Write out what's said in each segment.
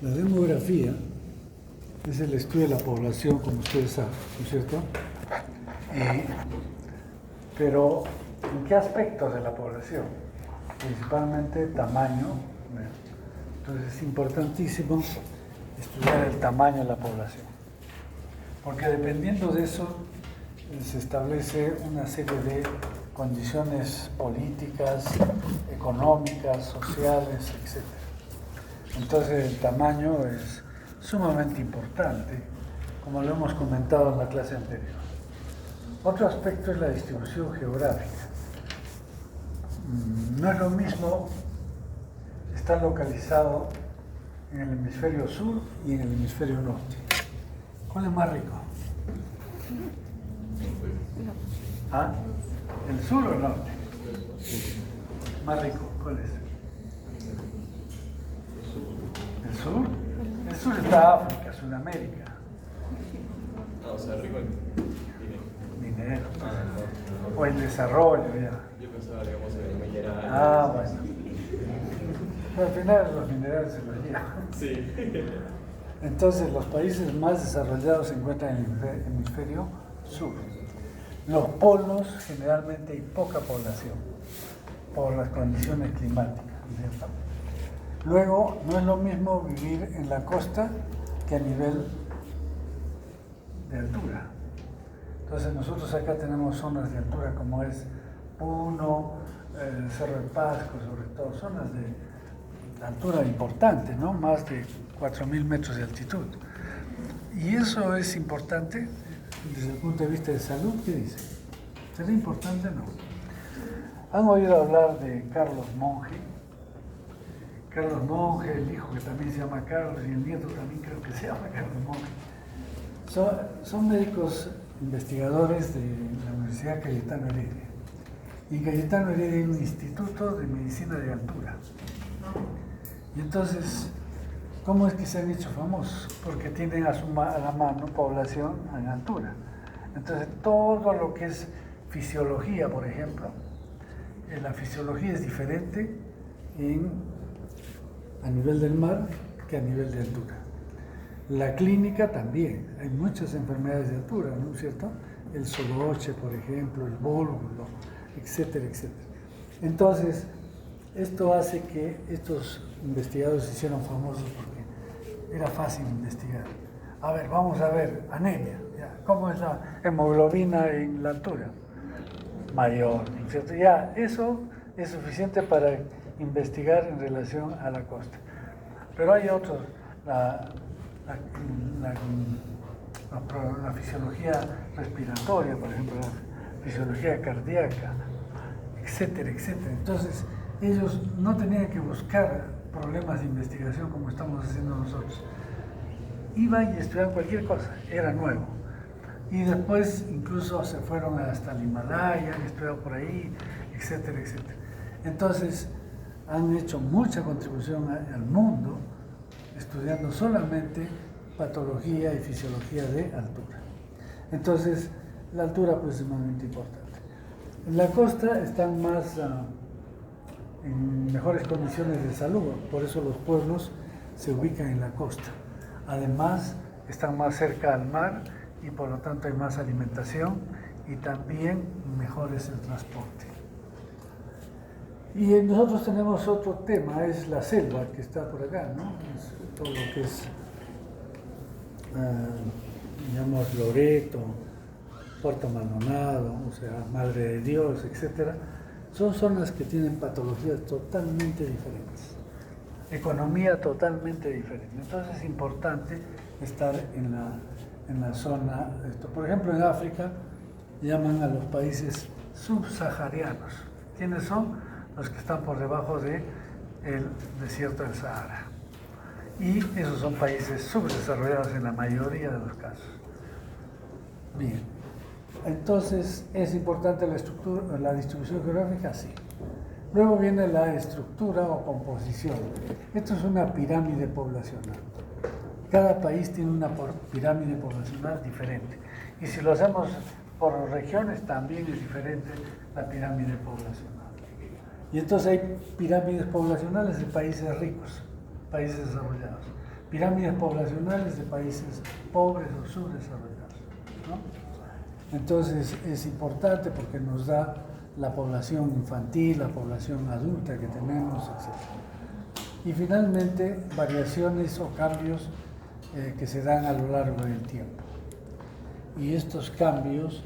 La demografía es el estudio de la población, como ustedes saben, ¿no es cierto? Pero, ¿en qué aspectos de la población? Principalmente tamaño. Entonces es importantísimo estudiar el tamaño de la población, porque dependiendo de eso se establece una serie de condiciones políticas, económicas, sociales, etc. Entonces el tamaño es sumamente importante, como lo hemos comentado en la clase anterior. Otro aspecto es la distribución geográfica. No es lo mismo estar localizado en el hemisferio sur y en el hemisferio norte. ¿Cuál es más rico? ¿Ah? ¿El sur o el norte? Más rico, ¿cuál es? ¿El sur? El sur está África, Sudamérica. O sea, rico en Dinero. O el desarrollo, ya. Yo pensaba, digamos, en el mineral. Bueno. Pero al final los minerales se los llevan. Sí. Entonces los países más desarrollados se encuentran en el hemisferio sur. Los polos generalmente hay poca población por las condiciones climáticas, ¿cierto? Luego, no es lo mismo vivir en la costa que a nivel de altura. Entonces nosotros acá tenemos zonas de altura como es Puno, el Cerro de Pasco, sobre todo, zonas de altura importante, ¿no? Más de 4.000 metros de altitud. Y eso es importante desde el punto de vista de salud. ¿Qué dice? ¿Será importante o no? ¿Han oído hablar de Carlos Monge? Carlos Monge, el hijo que también se llama Carlos y el nieto también creo que se llama Carlos Monge. Son médicos investigadores de la Universidad Cayetano Heredia. Y en Cayetano Heredia hay un instituto de medicina de altura. Y entonces, ¿cómo es que se han hecho famosos? Porque tienen a la mano población en altura. Entonces, todo lo que es fisiología, por ejemplo, la fisiología es diferente a nivel del mar que a nivel de altura. La clínica también, hay muchas enfermedades de altura, ¿no es cierto? El soloche, por ejemplo, el vólvulo, etcétera, etcétera. Entonces, esto hace que estos investigadores se hicieran famosos porque era fácil investigar. A ver, vamos a ver, anemia, ¿ya? ¿Cómo es la hemoglobina en la altura? Mayor, ¿cierto? Ya, eso es suficiente para investigar en relación a la costa. Pero hay otros, la fisiología respiratoria, por ejemplo, la fisiología cardíaca, etcétera, etcétera. Entonces, ellos no tenían que buscar problemas de investigación como estamos haciendo nosotros. Iban y estudiaban cualquier cosa, era nuevo. Y después incluso se fueron hasta el Himalaya, han estudiado por ahí, etcétera, etcétera. Entonces, han hecho mucha contribución al mundo estudiando solamente patología y fisiología de altura. Entonces, la altura pues es sumamente importante. En la costa están más en mejores condiciones de salud, por eso los pueblos se ubican en la costa. Además, están más cerca al mar y por lo tanto hay más alimentación y también mejor es el transporte. Y nosotros tenemos otro tema, es la selva que está por acá, ¿no? Es todo lo que es, digamos, Loreto, Puerto Maldonado, o sea, Madre de Dios, etcétera. Son zonas que tienen patologías totalmente diferentes, economía totalmente diferente. Entonces es importante estar en la zona. Por ejemplo, en África llaman a los países subsaharianos. ¿Quiénes son? Los que están por debajo del desierto del Sahara. Y esos son países subdesarrollados en la mayoría de los casos. Bien. Entonces, ¿es importante la distribución geográfica? Sí. Luego viene la estructura o composición. Esto es una pirámide poblacional. Cada país tiene una pirámide poblacional diferente. Y si lo hacemos por regiones, también es diferente la pirámide poblacional. Y entonces hay pirámides poblacionales de países ricos, países desarrollados. pirámides poblacionales de países pobres o subdesarrollados, ¿no? Entonces es importante porque nos da la población infantil, la población adulta que tenemos, etc. Y finalmente variaciones o cambios que se dan a lo largo del tiempo. Y estos cambios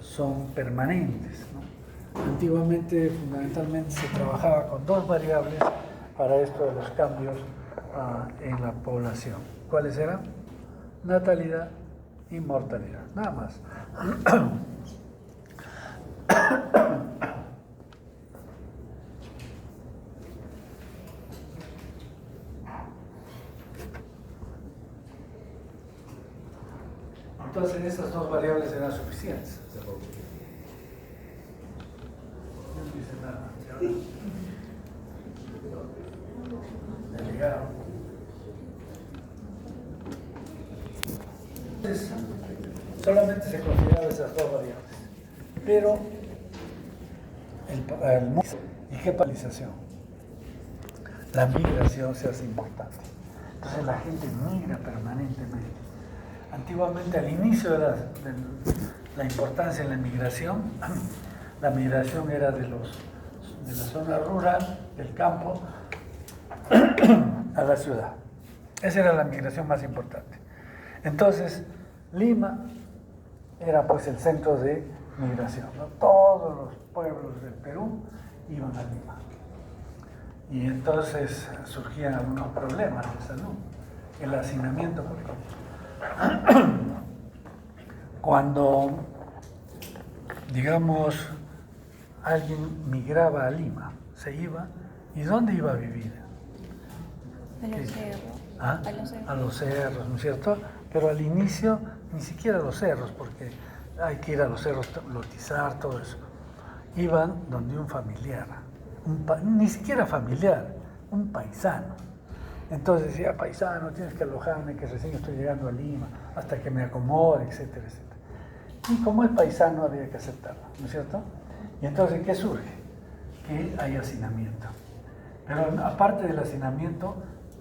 son permanentes, ¿no? Antiguamente, fundamentalmente, se trabajaba con dos variables para esto de los cambios en la población. ¿Cuáles eran? Natalidad y mortalidad, nada más. Entonces esas dos variables eran suficientes. No dice nada. Delegado. Entonces, solamente se consideraban esas dos variables. Pero ¿y qué paralización? La migración se hace importante. Entonces la gente migra permanentemente. Antiguamente, al inicio de la importancia en la migración era de la zona rural, del campo, a la ciudad. Esa era la migración más importante. Entonces, Lima era pues el centro de migración, ¿no? Todos los pueblos del Perú iban a Lima. Y entonces surgían algunos problemas de salud. El hacinamiento, por ejemplo. Cuando, digamos, alguien migraba a Lima, se iba, ¿y dónde iba a vivir? A los cerros. ¿Ah? A los cerros, ¿no es cierto? Pero al inicio ni siquiera a los cerros, porque hay que ir a los cerros, lotizar, todo eso. Iban donde un familiar, ni siquiera familiar, un paisano. Entonces decía, paisano, tienes que alojarme, que recién estoy llegando a Lima, hasta que me acomode, etcétera, etcétera. Y como es paisano había que aceptarlo, ¿no es cierto? Y entonces, ¿qué surge? Que hay hacinamiento. Pero aparte del hacinamiento,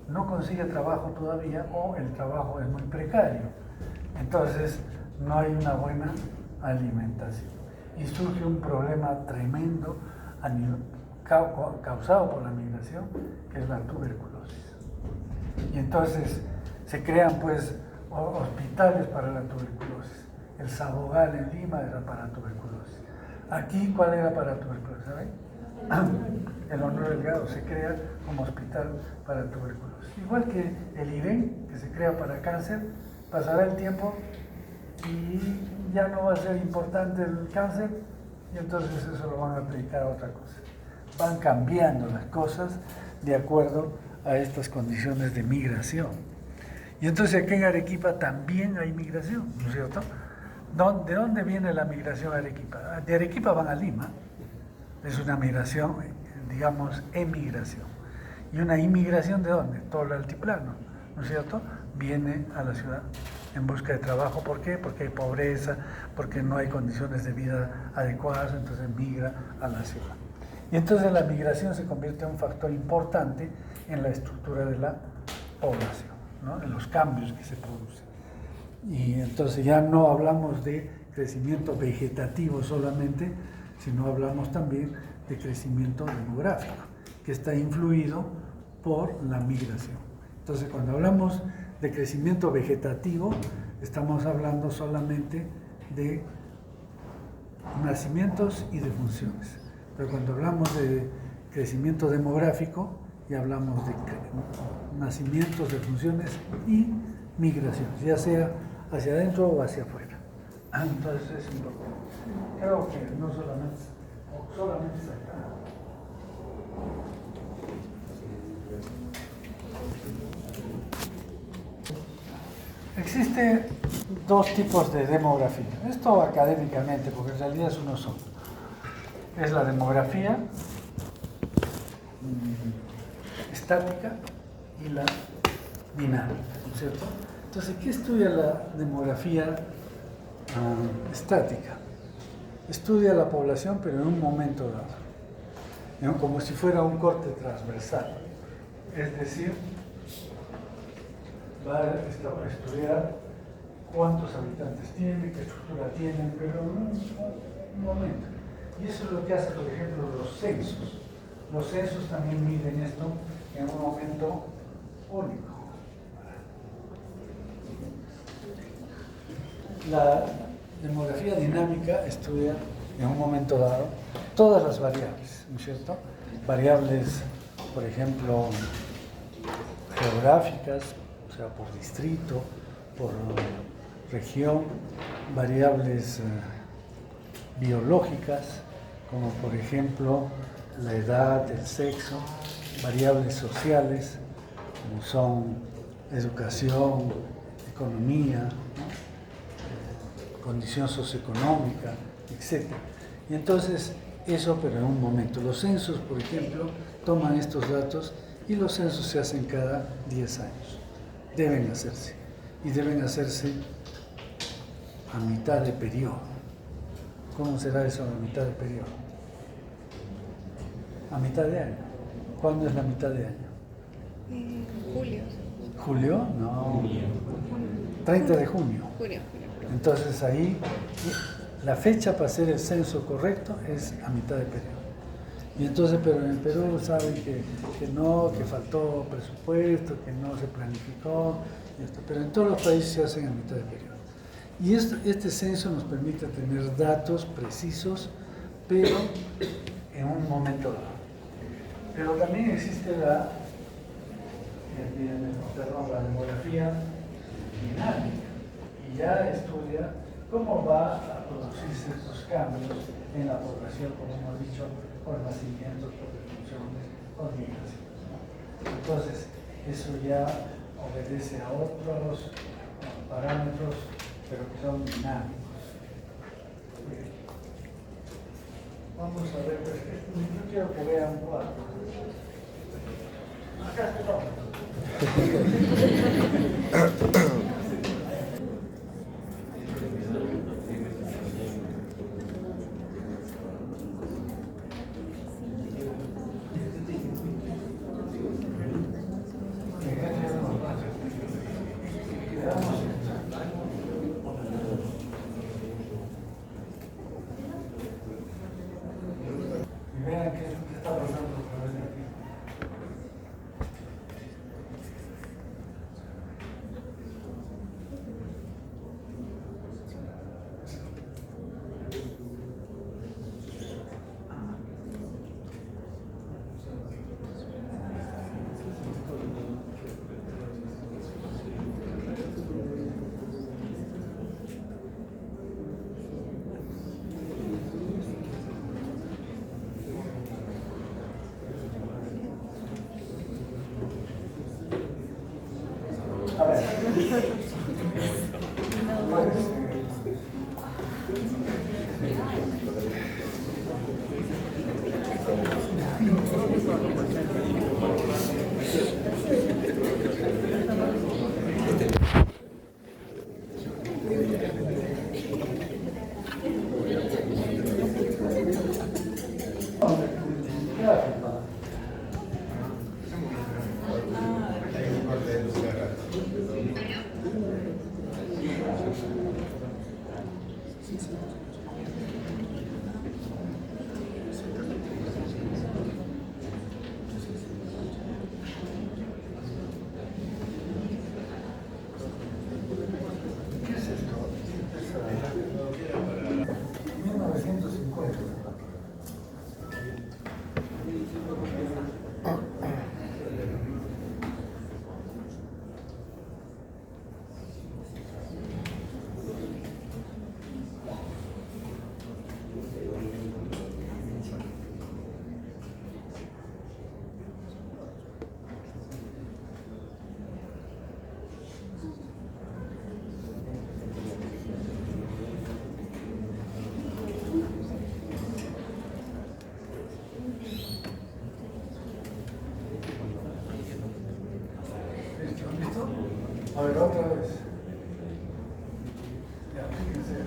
no consigue trabajo todavía o el trabajo es muy precario. Entonces, no hay una buena alimentación. Y surge un problema tremendo causado por la migración, que es la tuberculosis. Y entonces se crean pues hospitales para la tuberculosis. El Sabogal en Lima era para tuberculosis. Aquí, ¿cuál era para tuberculosis? ¿Saben? El Honor Delgado se crea como hospital para tuberculosis. Igual que el IREN, que se crea para cáncer, pasará el tiempo y ya no va a ser importante el cáncer y entonces eso lo van a aplicar a otra cosa. Van cambiando las cosas de acuerdo a estas condiciones de migración. Y entonces aquí en Arequipa también hay migración, ¿no es cierto? ¿De dónde viene la migración a Arequipa? De Arequipa van a Lima. Es una migración, digamos, emigración. ¿Y una inmigración de dónde? Todo el altiplano, ¿no es cierto? Viene a la ciudad en busca de trabajo. ¿Por qué? Porque hay pobreza, porque no hay condiciones de vida adecuadas, entonces migra a la ciudad. Y entonces la migración se convierte en un factor importante en la estructura de la población, ¿no? En los cambios que se producen. Y entonces ya no hablamos de crecimiento vegetativo solamente, sino hablamos también de crecimiento demográfico, que está influido por la migración. Entonces, cuando hablamos de crecimiento vegetativo, estamos hablando solamente de nacimientos y defunciones. Pero cuando hablamos de crecimiento demográfico, ya hablamos de nacimientos, defunciones y migraciones, ya sea hacia adentro o hacia afuera. Entonces es importante. Creo que no solamente es acá. Existen dos tipos de demografía. Esto académicamente, porque en realidad es uno solo. Es la demografía estática y la dinámica, ¿no es cierto? Entonces, ¿qué estudia la demografía estática? Estudia la población, pero en un momento dado, como si fuera un corte transversal. Es decir, va a estudiar cuántos habitantes tiene, qué estructura tienen, pero un momento. Y eso es lo que hace, por ejemplo, los censos. Los censos también miden esto en un momento único. La demografía dinámica estudia en un momento dado todas las variables, ¿no es cierto? Variables, por ejemplo, geográficas, o sea, por distrito, por región, variables biológicas, como por ejemplo la edad, el sexo, variables sociales, como son educación, economía, ¿no? Condición socioeconómica, etc. Y entonces, eso, pero en un momento. Los censos, por ejemplo, toman estos datos y los censos se hacen cada 10 años. Deben hacerse. Y deben hacerse a mitad de periodo. ¿Cómo será eso a mitad de periodo? A mitad de año. ¿Cuándo es la mitad de año? Julio. ¿Julio? No. 30 de junio. Julio. Entonces ahí la fecha para hacer el censo correcto es a mitad de periodo. Y entonces, pero en el Perú saben que no, que faltó presupuesto, que no se planificó, pero en todos los países se hacen a mitad de periodo. Y este censo nos permite tener datos precisos, pero en un momento dado. Pero también existe la demografía dinámica, y ya estudia cómo va a producirse estos cambios en la población, como hemos dicho, por nacimientos, por defunciones, por migraciones, ¿no? Entonces, eso ya obedece a otros parámetros, pero que son dinámicos. Bien. Vamos a ver, pues, yo quiero que vean un cuadro. Acá está todo. Y vean qué está pasando a través de aquí. A ver. ¿Qué es esto? 1950. ¿Listo? A ver, otra vez. Ya, fíjense.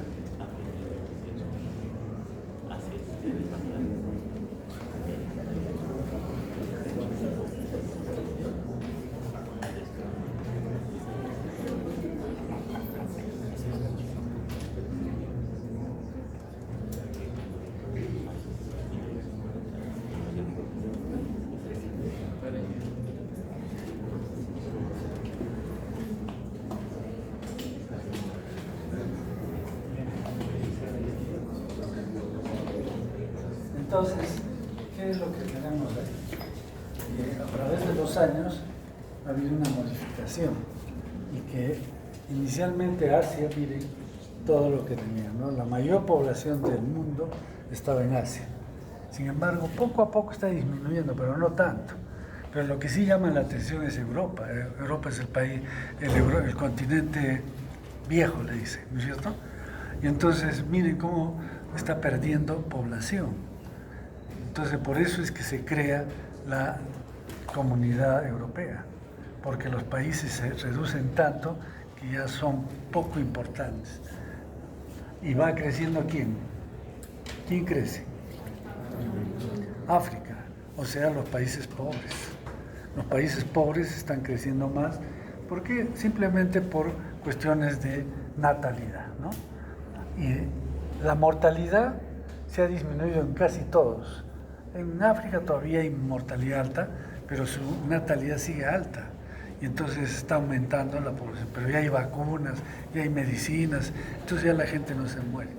Entonces, ¿qué es lo que tenemos ahí? A través de los años ha habido una modificación y que inicialmente Asia, miren, todo lo que tenía, ¿no? La mayor población del mundo estaba en Asia. Sin embargo, poco a poco está disminuyendo, pero no tanto. Pero lo que sí llama la atención es Europa. Europa es el país, el continente viejo, le dice, ¿no es cierto? Y entonces, miren cómo está perdiendo población. Entonces, por eso es que se crea la Comunidad Europea, porque los países se reducen tanto que ya son poco importantes. ¿Y va creciendo quién? ¿Quién crece? África, o sea, los países pobres. Los países pobres están creciendo más, ¿por qué? Simplemente por cuestiones de natalidad, ¿no? Y la mortalidad se ha disminuido en casi todos. En África todavía hay mortalidad alta, pero su natalidad sigue alta. Y entonces está aumentando la población. Pero ya hay vacunas, ya hay medicinas, entonces ya la gente no se muere.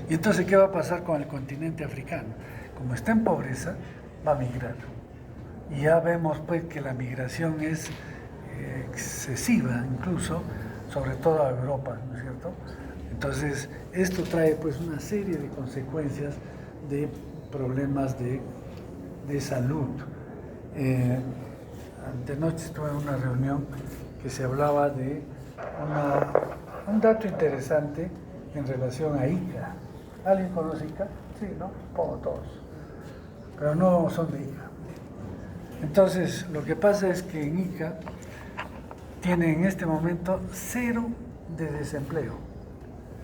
Y entonces, ¿qué va a pasar con el continente africano? Como está en pobreza, va a migrar. Y ya vemos pues que la migración es excesiva, incluso, sobre todo a Europa, ¿no es cierto? Entonces, esto trae pues una serie de consecuencias de problemas de salud. Antenoche estuve en una reunión que se hablaba de un dato interesante en relación a Ica. ¿Alguien conoce Ica? Sí, ¿no? Como todos. Pero no son de Ica. Entonces, lo que pasa es que en Ica tiene en este momento 0 de desempleo.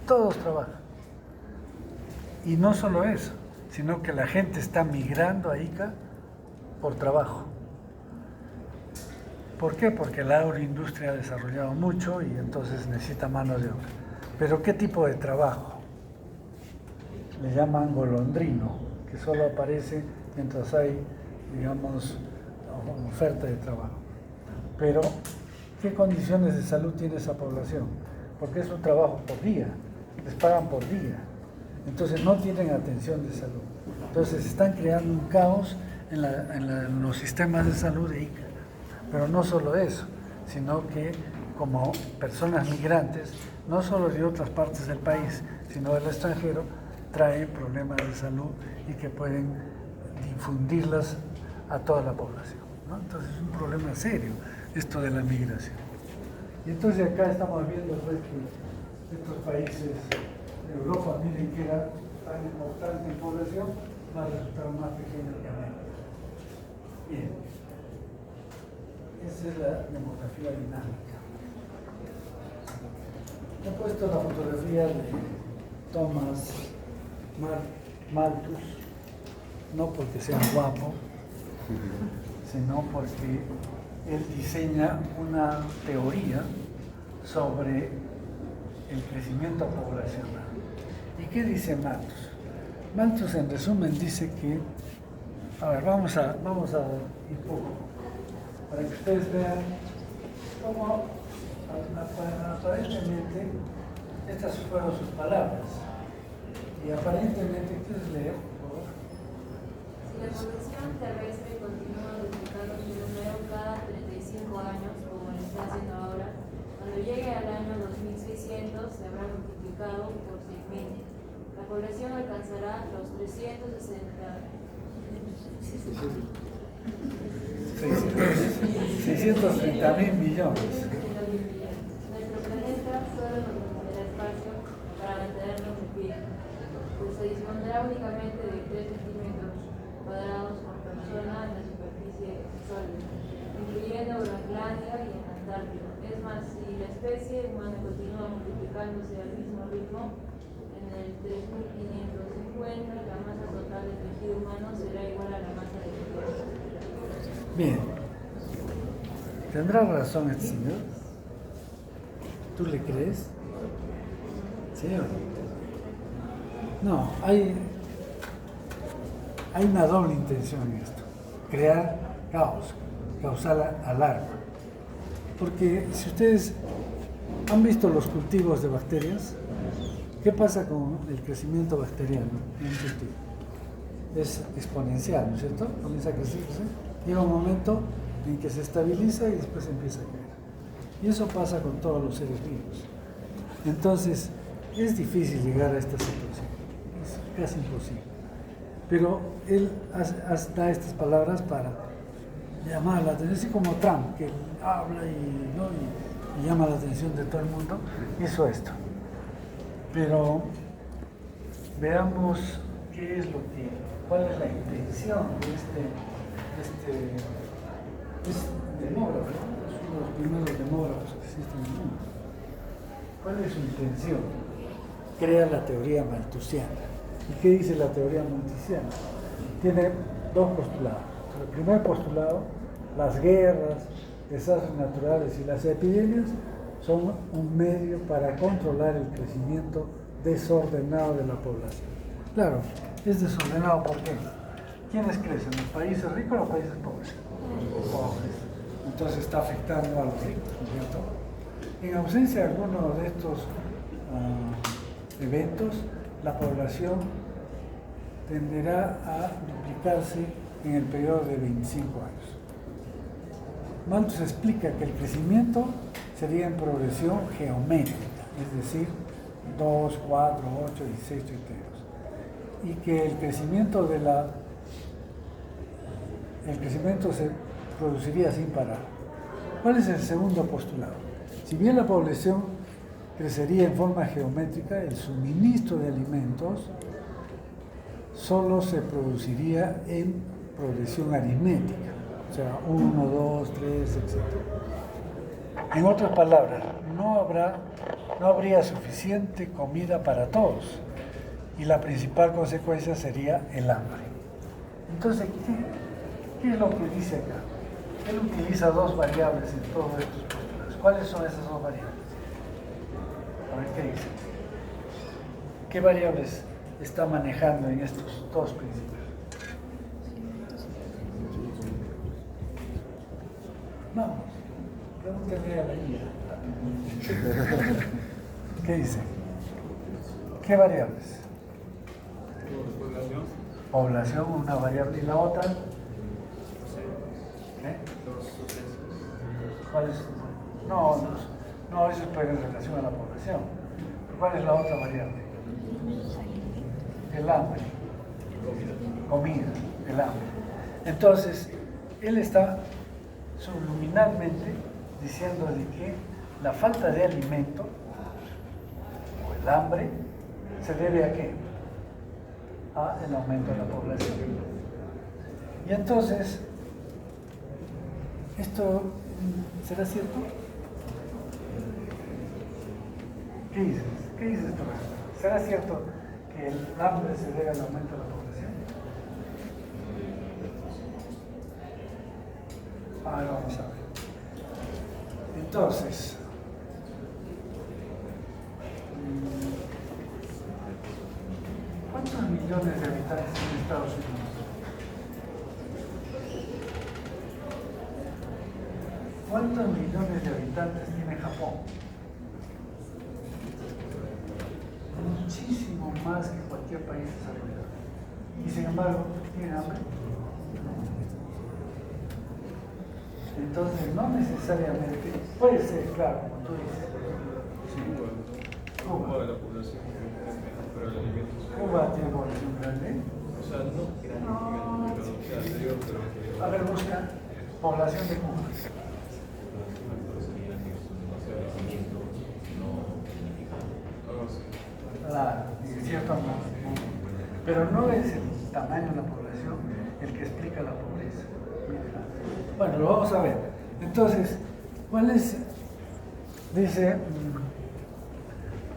Todos trabajan. Y no solo eso, sino que la gente está migrando a Ica por trabajo. ¿Por qué? Porque la agroindustria ha desarrollado mucho y entonces necesita mano de obra. Pero ¿qué tipo de trabajo? Le llaman golondrino, que solo aparece mientras hay, digamos, oferta de trabajo. Pero, ¿qué condiciones de salud tiene esa población? Porque es un trabajo por día, les pagan por día. Entonces no tienen atención de salud. Entonces están creando un caos en los sistemas de salud de Ica. Pero no solo eso, sino que como personas migrantes, no solo de otras partes del país, sino del extranjero, traen problemas de salud y que pueden difundirlas a toda la población, ¿no? Entonces es un problema serio esto de la migración. Y entonces acá estamos viendo pues, que estos países de Europa, miren que era tan importante en población, va a resultar más pequeño que América. Bien, esa es la demografía dinámica. He puesto la fotografía de Thomas Malthus, no porque sea guapo, sino porque él diseña una teoría sobre el crecimiento poblacional. ¿Y qué dice Malthus? Malthus en resumen dice que, a ver, vamos a ir poco, para que ustedes vean cómo aparentemente estas fueron sus palabras. Y aparentemente, ¿quieres leer, por favor? Si la población terrestre continúa duplicando su número cada 35 años, como lo está haciendo ahora, cuando llegue al año 2600 se habrá multiplicado por 6.000. La población alcanzará los 630.000 millones. Nuestro planeta solo nos tendrá espacio para mantenernos de pie, pues se dispondrá únicamente de 3 centímetros cuadrados por persona en la superficie sólida, incluyendo Groenlandia y en Antártida. Es más, si la especie humana continúa multiplicándose al mismo ritmo, en el 3550 la masa total del tejido humano será igual a la masa de la Tierra. Bien, ¿tendrá razón este señor? ¿Tú le crees? ¿Sí o no? No, hay una doble intención en esto, crear caos, causar alarma. Porque si ustedes han visto los cultivos de bacterias, ¿qué pasa con el crecimiento bacteriano en un cultivo? es exponencial, ¿no es cierto? Comienza a crecerse, llega un momento en que se estabiliza y después empieza a caer. Y eso pasa con todos los seres vivos. Entonces, es difícil llegar a esta situación, es casi imposible. Pero él da estas palabras para llamar la atención, así como Trump, que habla y llama la atención de todo el mundo, hizo esto. Pero veamos cuál es la intención de este demógrafo, ¿no? Es uno de los primeros demógrafos que existen en el mundo. ¿Cuál es su intención? Crea la teoría malthusiana. ¿Y qué dice la teoría malthusiana? Tiene dos postulados. El primer postulado, las guerras, desastres naturales y las epidemias son un medio para controlar el crecimiento desordenado de la población. Claro, es desordenado ¿por qué? ¿Quiénes crecen? ¿Los países ricos o los países pobres? Pobres. Entonces está afectando a los ricos, ¿no es cierto? En ausencia de alguno de estos eventos, la población tenderá a duplicarse en el periodo de 25 años. Malthus explica que el crecimiento sería en progresión geométrica, es decir, 2, 4, 8, 16, 32. Y que el crecimiento se produciría sin parar. ¿Cuál es el segundo postulado? Si bien la población crecería en forma geométrica, el suministro de alimentos solo se produciría en progresión aritmética, o sea, 1, 2, 3, etc. En otras palabras, no habría suficiente comida para todos y la principal consecuencia sería el hambre. Entonces, ¿qué es lo que dice acá? Él utiliza dos variables en todos estos postulados. ¿Cuáles son esas dos variables? A ver qué dice. ¿Qué variables está manejando en estos dos principios? Vamos, pregúntale a la guía. ¿Qué dice? ¿Qué variables? Población, una variable, y la otra. ¿Qué? ¿Cuál es? No, eso es en relación a la población. ¿Cuál es la otra variable? El hambre. Comida, el hambre. Entonces, él está subliminalmente diciendo de que la falta de alimento o el hambre se debe a qué? A el aumento de la población. Y entonces, ¿esto será cierto? ¿Qué dices? ¿Qué dices tú? ¿Será cierto que el hambre se debe al aumento de la población? Ahora vamos a ver. Entonces, ¿cuántos millones de habitantes tiene Estados Unidos? ¿Cuántos millones de habitantes tiene Japón? Muchísimo más que cualquier país desarrollado. Y sin embargo, ¿tiene hambre? Entonces, no necesariamente, puede ser, claro, como tú dices. Sí. Cuba de la población, pero el alimento. Cuba tiene población grande. O sea, no grande, pero anterior, pero. A ver, busca población de Cuba. Claro, en cierto modo. Pero no es el tamaño de la población el que explica la pobreza. Bueno, lo vamos a ver. Entonces, ¿cuál es? Dice,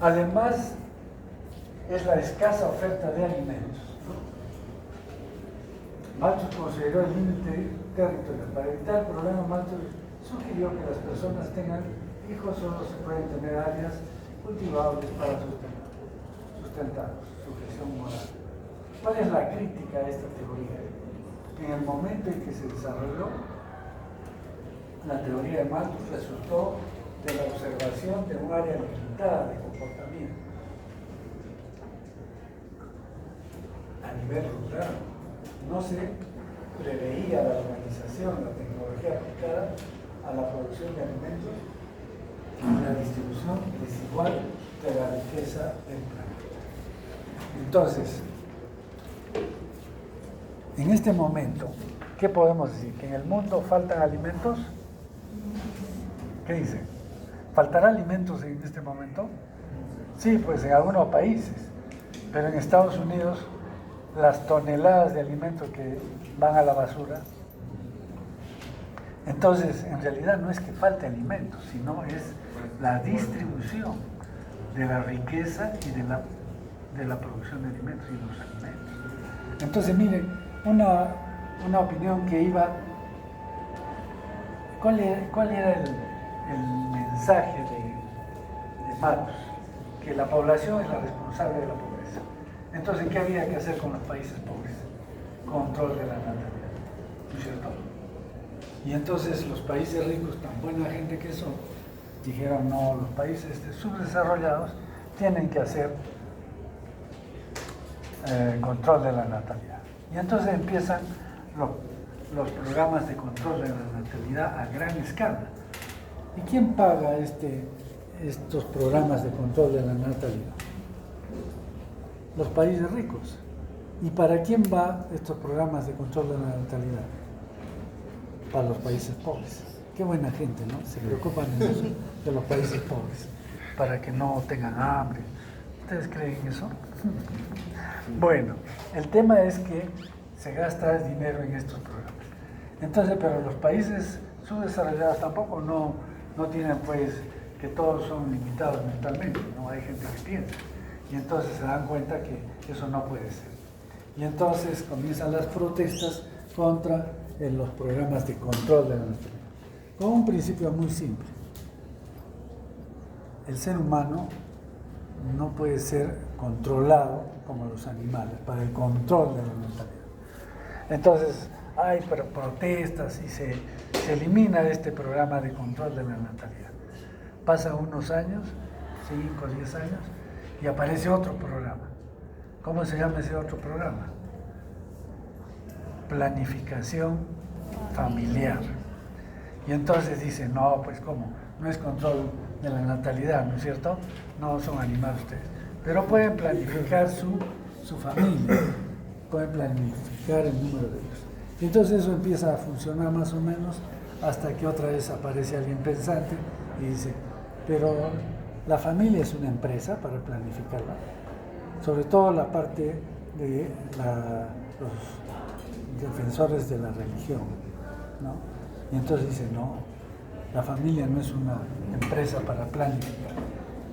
además es la escasa oferta de alimentos. Malthus consideró el límite territorial. Para evitar el problema, Malthus sugirió que las personas tengan hijos, solo se pueden tener áreas cultivables para sustentar su gestión moral. ¿Cuál es la crítica a esta teoría? En el momento en que se desarrolló, la teoría de Malthus resultó de la observación de un área limitada de comportamiento a nivel rural. no se preveía la organización, la tecnología aplicada a la producción de alimentos y la distribución desigual de la riqueza del planeta. Entonces, en este momento, ¿qué podemos decir? ¿Que en el mundo faltan alimentos? ¿Qué dicen? ¿Faltará alimentos en este momento? Sí, pues en algunos países, pero en Estados Unidos las toneladas de alimentos que van a la basura. Entonces, en realidad no es que falte alimentos, sino es la distribución de la riqueza y de la producción de alimentos y los alimentos. Entonces, miren, una opinión que iba... ¿Cuál era el mensaje de Marx? Que la población es la responsable de la pobreza. Entonces, ¿qué había que hacer con los países pobres? Control de la natalidad, ¿no es cierto? Y entonces los países ricos, tan buena gente que son, dijeron, no, los países subdesarrollados tienen que hacer control de la natalidad. Y entonces empiezan los programas de control de la natalidad a gran escala. ¿Y quién paga estos programas de control de la natalidad? Los países ricos. ¿Y para quién va estos programas de control de la natalidad? Para los países pobres. Qué buena gente, ¿no? Se preocupan de los países pobres, para que no tengan hambre. ¿Ustedes creen eso? Bueno, el tema es que se gasta dinero en estos programas. Entonces, pero los países subdesarrollados tampoco no tienen, pues, que todos son limitados mentalmente, ¿no? Hay gente que piensa. Y entonces se dan cuenta que eso no puede ser. Y entonces comienzan las protestas contra los programas de control de la natalidad. Con un principio muy simple. El ser humano no puede ser controlado como los animales, para el control de la natalidad. Entonces hay protestas y se elimina este programa de control de la natalidad. Pasan unos años, 5 o 10 años, y aparece otro programa. ¿Cómo se llama ese otro programa? Planificación familiar. Y entonces dicen, no, pues ¿cómo? No es control de la natalidad, ¿no es cierto? No son animales ustedes. Pero pueden planificar su familia, pueden planificar el número de hijos. Y entonces eso empieza a funcionar más o menos hasta que otra vez aparece alguien pensante y dice, pero la familia es una empresa para planificarla, sobre todo la parte de los defensores de la religión, ¿no? Y entonces dice, no, la familia no es una empresa para planificar,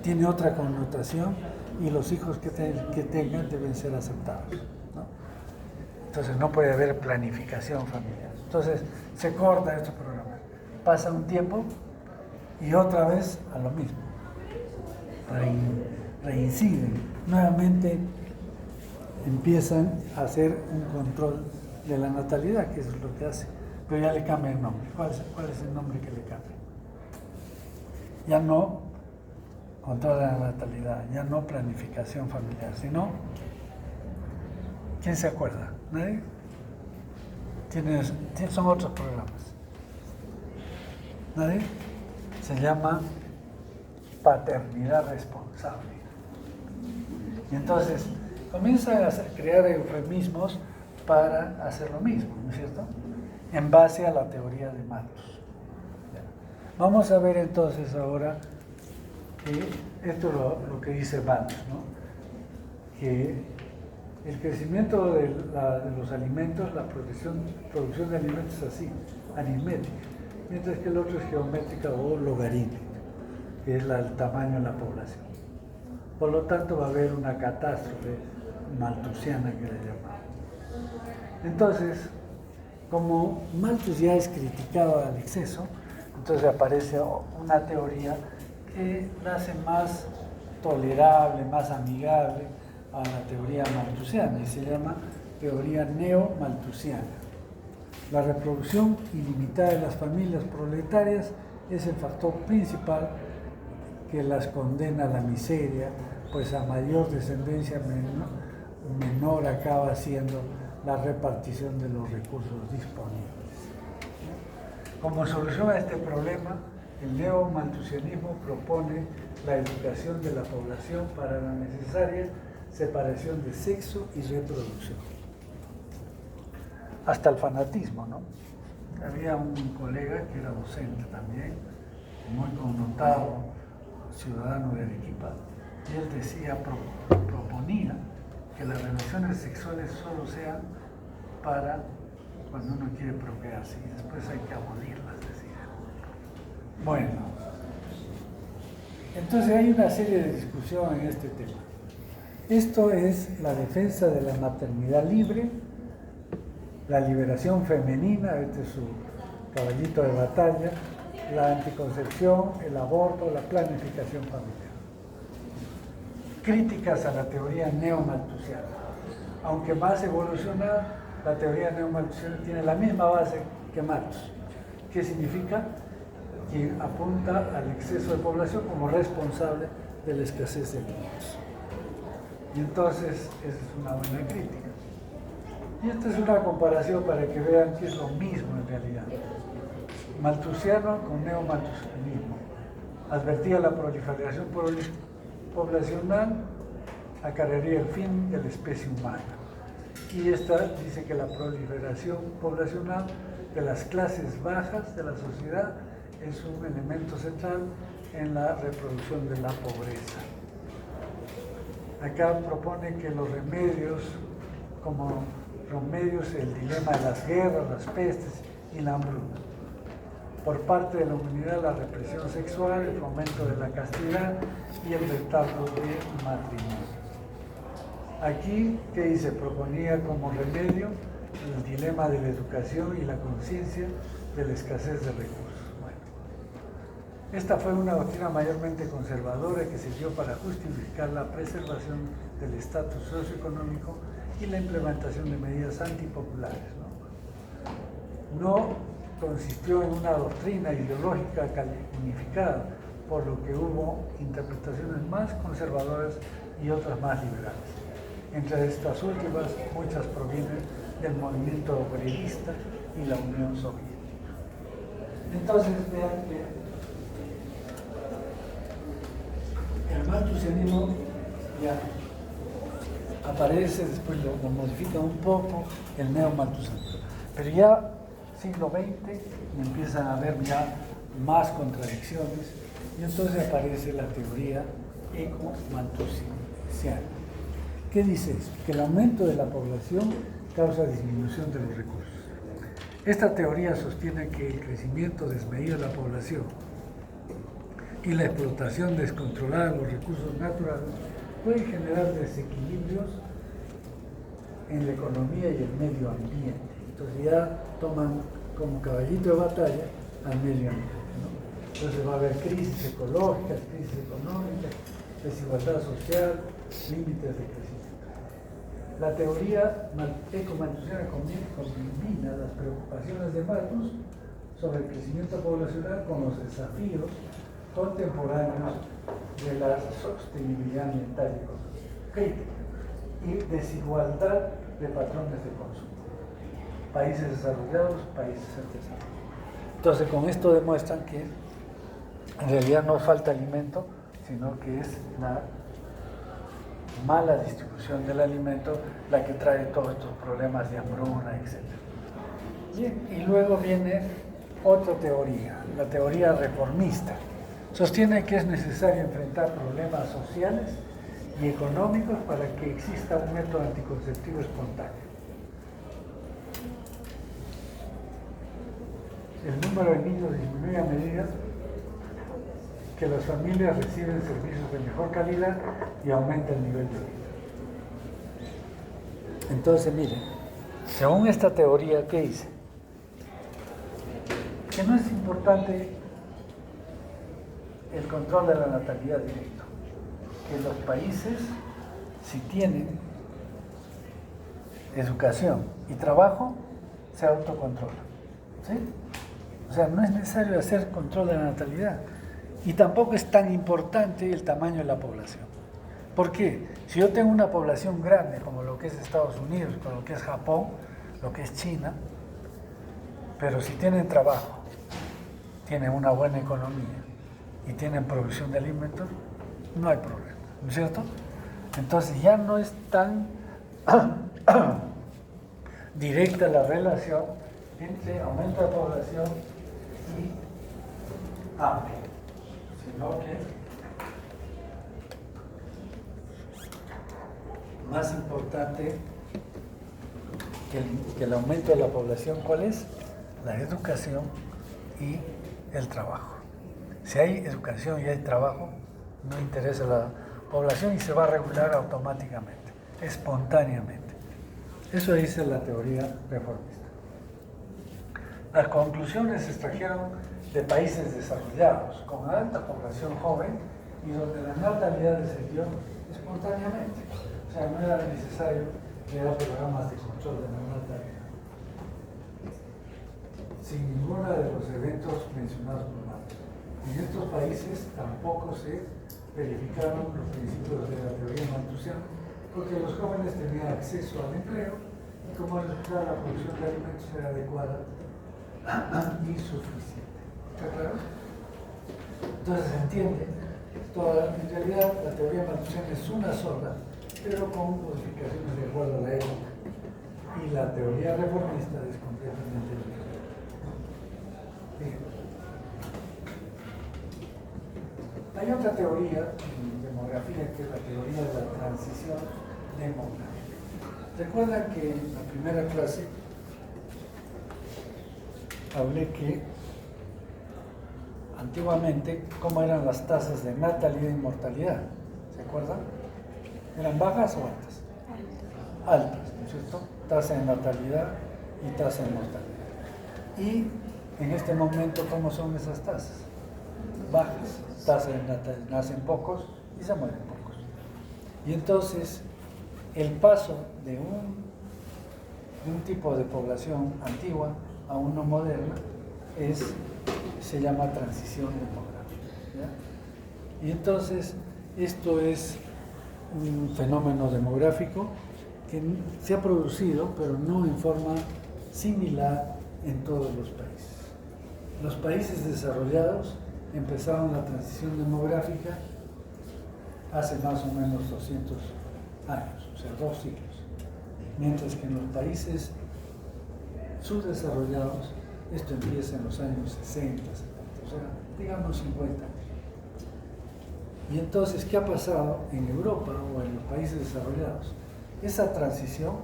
tiene otra connotación y los hijos que tengan deben ser aceptados, ¿no? Entonces no puede haber planificación familiar. Entonces se corta estos programas, pasa un tiempo y otra vez a lo mismo, reinciden, nuevamente empiezan a hacer un control de la natalidad, que es lo que hace, pero ya le cambia el nombre. ¿Cuál es el nombre que le cambia? Ya no control de la natalidad, ya no planificación familiar, sino, ¿quién se acuerda? ¿Nadie? Son otros programas. ¿Nadie? Se llama paternidad responsable. Y entonces comienzan a crear eufemismos para hacer lo mismo, ¿no es cierto? En base a la teoría de Malthus. Vamos a ver entonces ahora que esto es lo que dice Malthus, ¿no? Que el crecimiento de los alimentos, la producción de alimentos es así, aritmética, mientras que el otro es geométrica o logarítmica, que es el tamaño de la población. Por lo tanto va a haber una catástrofe malthusiana que le llamamos. Entonces, como Malthus ya es criticado al exceso, entonces aparece una teoría que la hace más tolerable, más amigable a la teoría malthusiana y se llama teoría neo-malthusiana. La reproducción ilimitada de las familias proletarias es el factor principal que las condena a la miseria, pues a mayor descendencia menor acaba siendo la repartición de los recursos disponibles. Como solución a este problema, el neomalthusianismo propone la educación de la población para la necesaria separación de sexo y reproducción. Hasta el fanatismo, ¿no? Había un colega que era docente también, muy connotado, ciudadano de Arequipa, y él decía, proponía que las relaciones sexuales solo sean para cuando uno quiere procrearse y después hay que abolirlas, decía. Bueno, entonces hay una serie de discusión en este tema. Esto es la defensa de la maternidad libre, la liberación femenina, este es su caballito de batalla, la anticoncepción, el aborto, la planificación familiar. Críticas a la teoría neomalthusiana. Aunque más evolucionada, la teoría neomalthusiana tiene la misma base que Malthus. ¿Qué significa? Que apunta al exceso de población como responsable de la escasez de niños. Y entonces, esa es una buena crítica. Y esta es una comparación para que vean que es lo mismo en realidad. Malthusiano con neomalthusianismo. Advertía la proliferación poblacional, acarrearía el fin de la especie humana. Y esta dice que la proliferación poblacional de las clases bajas de la sociedad es un elemento central en la reproducción de la pobreza. Acá propone que los remedios, como remedios el dilema de las guerras, las pestes y la hambruna. Por parte de la humanidad, la represión sexual, el fomento de la castidad y el retardo de matrimonio. Aquí, ¿qué dice? Proponía como remedio el dilema de la educación y la conciencia de la escasez de recursos. Bueno, esta fue una doctrina mayormente conservadora que sirvió para justificar la preservación del estatus socioeconómico y la implementación de medidas antipopulares. No consistió en una doctrina ideológica unificada, por lo que hubo interpretaciones más conservadoras y otras más liberales. Entre estas últimas, muchas provienen del movimiento obrerista y la Unión Soviética. Entonces, vean que el malthusianismo ya aparece, después lo modifica un poco, el neomalthusianismo. Pero ya siglo XX empiezan a haber ya más contradicciones y entonces aparece la teoría eco-malthusiana. ¿Qué dice eso? Que el aumento de la población causa disminución de los recursos. Esta teoría sostiene que el crecimiento desmedido de la población y la explotación descontrolada de los recursos naturales pueden generar desequilibrios en la economía y el medio ambiente. Entonces ya toman como caballito de batalla al medio ambiente, ¿no? Entonces va a haber crisis ecológicas, crisis económicas, desigualdad social, límites de crecimiento. La teoría eco-malthusiana combina las preocupaciones de Malthus sobre el crecimiento poblacional con los desafíos contemporáneos de la sostenibilidad ambiental y económica y desigualdad de patrones de consumo. Países desarrollados, países artesanos. Entonces, con esto demuestran que en realidad no falta alimento, sino que es la mala distribución del alimento la que trae todos estos problemas de hambruna, etc. Bien, y luego viene otra teoría, la teoría reformista. Sostiene que es necesario enfrentar problemas sociales y económicos para que exista un método anticonceptivo espontáneo. El número de niños disminuye a medida que las familias reciben servicios de mejor calidad y aumenta el nivel de vida. Entonces, miren, según esta teoría, ¿qué dice? Que no es importante el control de la natalidad directo, que los países, si tienen educación y trabajo, se autocontrolan, ¿sí? O sea, no es necesario hacer control de la natalidad y tampoco es tan importante el tamaño de la población. ¿Por qué? Si yo tengo una población grande, como lo que es Estados Unidos, como lo que es Japón, lo que es China, pero si tienen trabajo, tienen una buena economía y tienen producción de alimentos, no hay problema, ¿no es cierto? Entonces ya no es tan directa la relación entre aumento de población y hambre, sino que más importante que el aumento de la población, ¿cuál es? La educación y el trabajo. Si hay educación y hay trabajo, no interesa la población y se va a regular automáticamente, espontáneamente. Eso dice la teoría reformista. Las conclusiones se extrajeron de países desarrollados, con alta población joven y donde la natalidad descendió espontáneamente. O sea, no era necesario crear programas de control de la natalidad. Sin ninguno de los eventos mencionados por Marx. En estos países tampoco se verificaron los principios de la teoría malthusiana, porque los jóvenes tenían acceso al empleo y como resultado la producción de alimentos era adecuada y suficiente. ¿Está claro? Entonces se entiende, en realidad la teoría malthusiana es una sola, pero con modificaciones de acuerdo a la época. Y la teoría reformista es completamente diferente. Bien. Hay otra teoría en demografía que es la teoría de la transición demográfica. Recuerdan que en la primera clase hablé que antiguamente cómo eran las tasas de natalidad y mortalidad. ¿Se acuerdan? ¿Eran bajas o altas? Altas, ¿no es cierto? Tasa de natalidad y tasa de mortalidad. Y en este momento, ¿cómo son esas tasas? Bajas. Tasa de natalidad, nacen pocos y se mueren pocos. Y entonces, el paso de un tipo de población antigua a uno moderna se llama transición demográfica. ¿Ya? Y entonces, esto es un fenómeno demográfico que se ha producido, pero no en forma similar en todos los países. Los países desarrollados empezaron la transición demográfica hace más o menos 200 años, o sea, 2 siglos. Mientras que en los países subdesarrollados esto empieza en los años 60, 70, o sea, digamos 50 años. Y entonces, ¿qué ha pasado en Europa o en los países desarrollados? Esa transición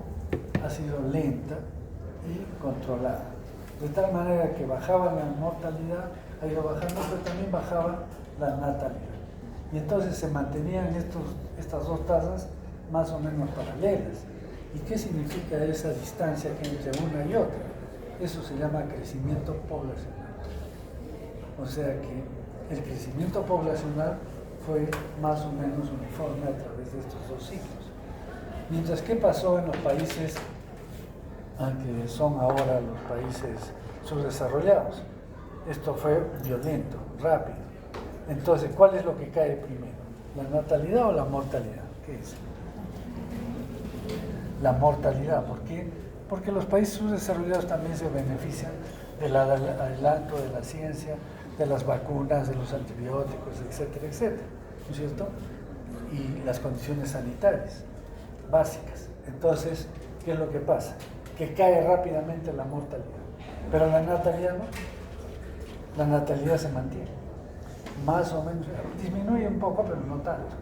ha sido lenta y controlada, de tal manera que bajaba la mortalidad, ha ido bajando, pero también bajaba la natalidad. Y entonces se mantenían estas dos tasas más o menos paralelas. ¿Y qué significa esa distancia que hay entre una y otra? Eso se llama crecimiento poblacional. O sea que el crecimiento poblacional fue más o menos uniforme a través de estos 2 siglos. Mientras que pasó en los países que son ahora los países subdesarrollados, esto fue violento, rápido. Entonces, ¿cuál es lo que cae primero? ¿La natalidad o la mortalidad? ¿Qué es? La mortalidad. ¿Por qué? Porque los países subdesarrollados también se benefician del adelanto de la ciencia, de las vacunas, de los antibióticos, etcétera, etcétera, ¿no es cierto? Y las condiciones sanitarias básicas. Entonces, ¿qué es lo que pasa? Que cae rápidamente la mortalidad, pero la natalidad no. La natalidad se mantiene, más o menos, disminuye un poco, pero no tanto.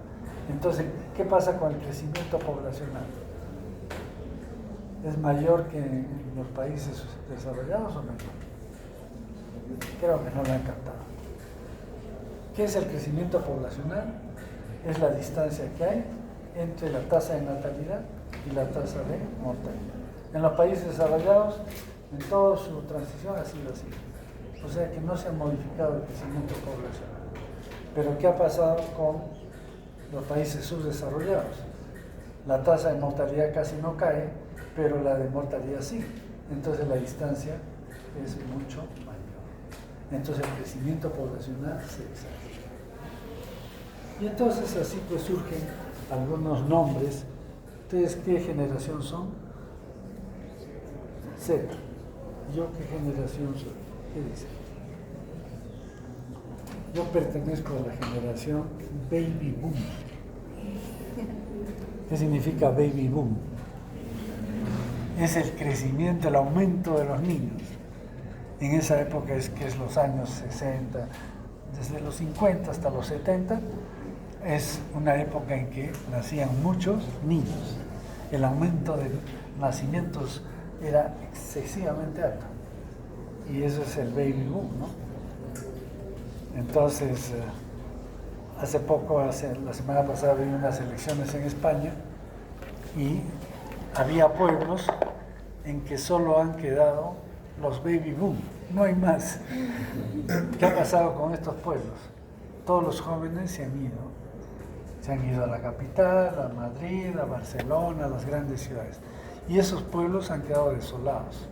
Entonces, ¿qué pasa con el crecimiento poblacional? ¿Es mayor que en los países desarrollados o menor? Creo que no lo han captado. ¿Qué es el crecimiento poblacional? Es la distancia que hay entre la tasa de natalidad y la tasa de mortalidad. En los países desarrollados, en toda su transición ha sido así. O sea que no se ha modificado el crecimiento poblacional. Pero ¿qué ha pasado con los países subdesarrollados? La tasa de mortalidad casi no cae, pero la de mortalidad sí. Entonces la distancia es mucho mayor. Entonces el crecimiento poblacional se desarrolla. Y entonces así pues surgen algunos nombres. ¿Ustedes qué generación son? Z. ¿Yo qué generación soy? ¿Qué dice? Yo pertenezco a la generación Baby Boom. ¿Qué significa Baby Boom? Es el crecimiento, el aumento de los niños. En esa época que es los años 60, desde los 50 hasta los 70, es una época en que nacían muchos niños. El aumento de nacimientos era excesivamente alto. Y eso es el baby boom, ¿no? Entonces, hace poco, la semana pasada, vi unas elecciones en España y había pueblos en que solo han quedado los baby boom, no hay más. ¿Qué ha pasado con estos pueblos? Todos los jóvenes se han ido a la capital, a Madrid, a Barcelona, a las grandes ciudades. Y esos pueblos han quedado desolados.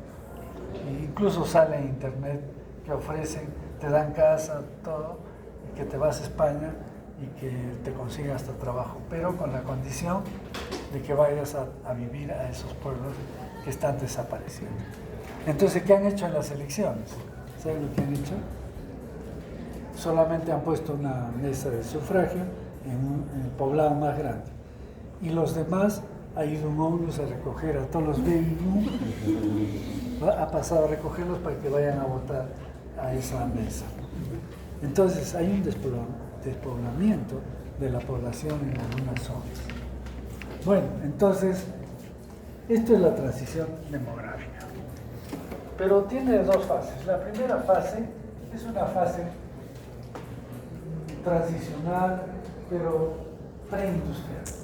E incluso sale en internet que ofrecen, te dan casa, todo, y que te vas a España y que te consigan hasta trabajo, pero con la condición de que vayas a vivir a esos pueblos que están desapareciendo. Entonces, ¿qué han hecho en las elecciones? ¿Saben lo que han hecho? Solamente han puesto una mesa de sufragio en el poblado más grande. Y los demás ha ido un ómnibus a recoger a todos los baby boom, ha pasado a recogerlos para que vayan a votar a esa mesa. Entonces, hay un despoblamiento de la población en algunas zonas. Bueno, entonces, esto es la transición demográfica. Pero tiene dos fases. La primera fase es una fase transicional, pero preindustrial.